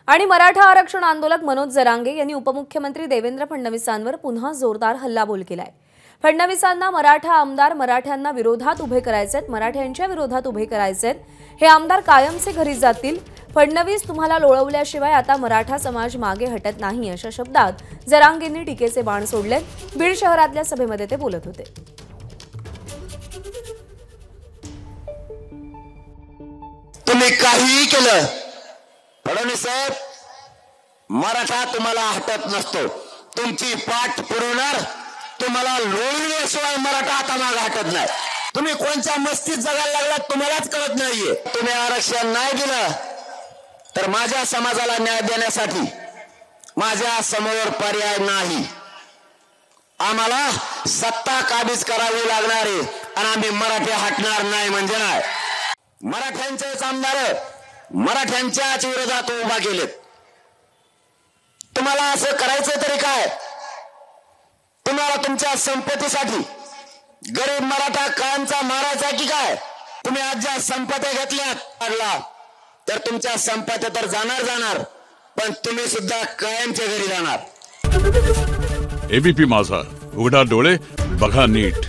आणि मराठा आरक्षण आंदोलक मनोज जरांगे यांनी उपमुख्यमंत्री देवेंद्र फडणवीसांवर पुन्हा जोरदार हल्लाबोल केलाय। फडणवीसांना मराठा आमदार मराठ्यांना विरोधात उभे करायचेत, मराठ्यांच्या विरोधात उभे करायचेत। हे आमदार कायमचे घरी जातील। फडणवीस तुम्हाला लोळवल्याशिवाय आता मराठा समाज मागे हटत नाही, अशा शब्दात जरांगेंनी टीकेचे बाण सोडले। बीड शहरातल्या सभेमध्ये ते बोलत होते। तुम्ही काहीही केलं, फडणवीस साहेब, मराठा तुम्हाला हटत नसतो। तुमची पाठ पुरवणार, तुम्हाला लोळल्याशिवाय मराठा आता मागे हटत नाही। तुम्ही कोणत्या मस्तीत जगायला लागलात तुम्हालाच कळत नाहीये। तुम्ही आरक्षण नाही दिलं तर माझ्या समाजाला न्याय देण्यासाठी माझ्या समोर पर्याय नाही। आम्हाला सत्ता काबीज करावी लागणार आहे आणि आम्ही मराठे हटणार नाही म्हणजे नाही। मराठ्यांचेच आमदार मराठ्यांच्याच विरोधात उभा केलेत। तुम्हाला असं करायचं तरी काय? तुम्हाला तुमच्या संपत्तीसाठी गरीब मराठा कायमचा मारायचा की काय? तुम्ही आज ज्या संपत्त्या घेतल्यात तर तुमच्या संपत्त्या तर जाणार, पण तुम्ही सुद्धा कायमच्या घरी जाणार। एबीपी माझा, उघडा डोळे बघा नीट।